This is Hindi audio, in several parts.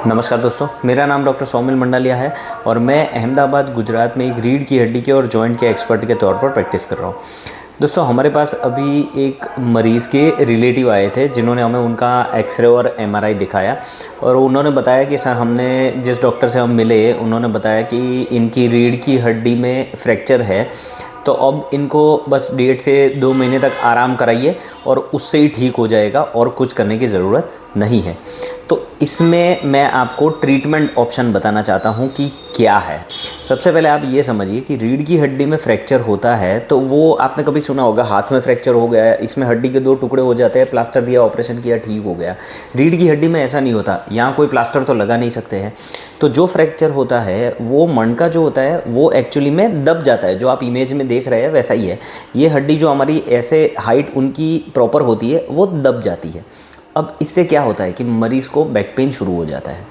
नमस्कार दोस्तों, मेरा नाम डॉक्टर सौमिल मंडालिया है और मैं अहमदाबाद गुजरात में एक रीढ़ की हड्डी के और जॉइंट के एक्सपर्ट के तौर पर प्रैक्टिस कर रहा हूँ। दोस्तों, हमारे पास अभी एक मरीज़ के रिलेटिव आए थे जिन्होंने हमें उनका एक्सरे और एमआरआई दिखाया और उन्होंने बताया कि सर, हमने जिस डॉक्टर से हम मिले उन्होंने बताया कि इनकी रीढ़ की हड्डी में फ्रैक्चर है, तो अब इनको बस 1.5 से 2 महीने तक आराम कराइए और उससे ही ठीक हो जाएगा और कुछ करने की ज़रूरत नहीं है। तो इसमें मैं आपको ट्रीटमेंट ऑप्शन बताना चाहता हूँ कि क्या है। सबसे पहले आप ये समझिए कि रीढ़ की हड्डी में फ्रैक्चर होता है तो वो आपने कभी सुना होगा, हाथ में फ्रैक्चर हो गया है, इसमें हड्डी के 2 टुकड़े हो जाते हैं, प्लास्टर दिया, ऑपरेशन किया, ठीक हो गया। रीढ़ की हड्डी में ऐसा नहीं होता, यहाँ कोई प्लास्टर तो लगा नहीं सकते हैं। तो जो फ्रैक्चर होता है वो मणका जो होता है वो एक्चुअली में दब जाता है, जो आप इमेज में देख रहे हैं वैसा ही है। ये हड्डी जो हमारी ऐसे हाइट उनकी प्रॉपर होती है वो दब जाती है। अब इससे क्या होता है कि मरीज़ को बैक पेन शुरू हो जाता है।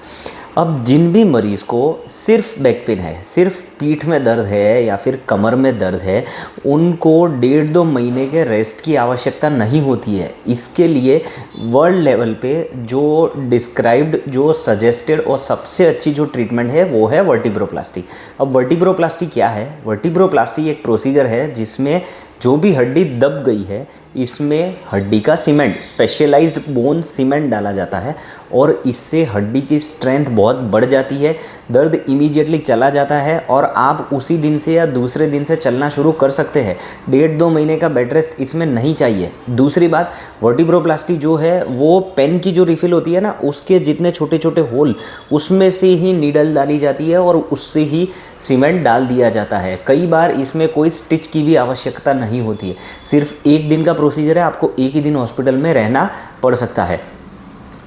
अब जिन भी मरीज़ को सिर्फ बैक पेन है, सिर्फ पीठ में दर्द है या फिर कमर में दर्द है, उनको 1.5-2 महीने के रेस्ट की आवश्यकता नहीं होती है। इसके लिए वर्ल्ड लेवल पे जो डिस्क्राइब्ड, जो सजेस्टेड और सबसे अच्छी जो ट्रीटमेंट है वो है वर्टिब्रोप्लास्टी। अब वर्टिब्रोप्लास्टी क्या है? वर्टिब्रोप्लास्टी एक प्रोसीजर है जिसमें जो भी हड्डी दब गई है इसमें हड्डी का सीमेंट, स्पेशलाइज्ड बोन सीमेंट डाला जाता है और इससे हड्डी की स्ट्रेंथ बहुत बढ़ जाती है, दर्द इमीडिएटली चला जाता है और आप उसी दिन से या दूसरे दिन से चलना शुरू कर सकते हैं। 1.5-2 महीने का बेड रेस्ट इसमें नहीं चाहिए। दूसरी बात, वर्टिब्रोप्लास्टी जो है वो पेन की जो रिफिल होती है ना, उसके जितने छोटे छोटे होल उसमें से ही नीडल डाली जाती है और उससे ही सीमेंट डाल दिया जाता है। कई बार इसमें कोई स्टिच की भी आवश्यकता नहीं होती है, सिर्फ 1 दिन का प्रोसीजर है, आपको 1 ही दिन हॉस्पिटल में रहना पड़ सकता है।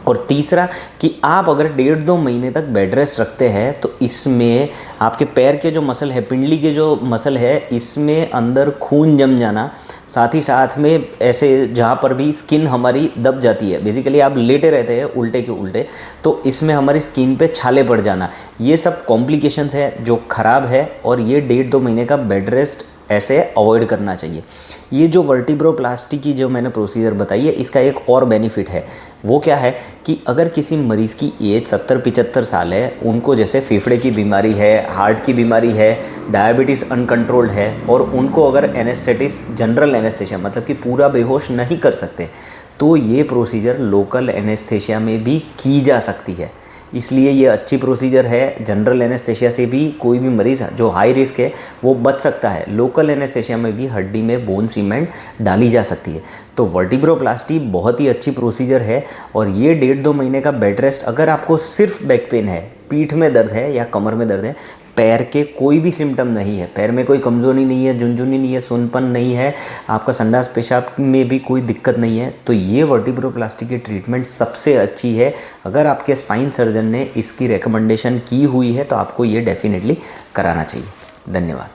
और तीसरा कि आप अगर 1.5-2 महीने तक बेड रेस्ट रखते हैं तो इसमें आपके पैर के जो मसल है, पिंडली के जो मसल है, इसमें अंदर खून जम जाना, साथ ही साथ में ऐसे जहाँ पर भी स्किन हमारी दब जाती है, बेसिकली आप लेटे रहते हैं उल्टे के उल्टे, तो इसमें हमारी स्किन पे छाले पड़ जाना, ये सब कॉम्प्लिकेशंस है जो ख़राब है और ये 1.5-2 महीने का बेड रेस्ट ऐसे अवॉइड करना चाहिए। ये जो वर्टिब्रोप्लास्टी की जो मैंने प्रोसीजर बताई है, इसका एक और बेनिफिट है। वो क्या है कि अगर किसी मरीज़ की एज 70-75 साल है, उनको जैसे फेफड़े की बीमारी है, हार्ट की बीमारी है, डायबिटीज़ अनकंट्रोल्ड है और उनको अगर एनेस्थेटिस, जनरल एनेस्थेशिया मतलब कि पूरा बेहोश नहीं कर सकते, तो ये प्रोसीजर लोकल एनेस्थेशिया में भी की जा सकती है। इसलिए ये अच्छी प्रोसीजर है। जनरल एनेस्थेशिया से भी कोई भी मरीज़ जो हाई रिस्क है वो बच सकता है। लोकल एनेस्थेशिया में भी हड्डी में बोन सीमेंट डाली जा सकती है। तो वर्टिब्रोप्लास्टी बहुत ही अच्छी प्रोसीजर है और ये 1.5-2 महीने का बेड रेस्ट, अगर आपको सिर्फ बैक पेन है, पीठ में दर्द है या कमर में दर्द है, पैर के कोई भी सिम्टम नहीं है, पैर में कोई कमज़ोरी नहीं है, झुनझुनी नहीं है, सुनपन नहीं है, आपका संडास पेशाब में भी कोई दिक्कत नहीं है, तो ये वर्टिब्रोप्लास्टी की ट्रीटमेंट सबसे अच्छी है। अगर आपके स्पाइन सर्जन ने इसकी रिकमेंडेशन की हुई है तो आपको ये डेफिनेटली कराना चाहिए। धन्यवाद।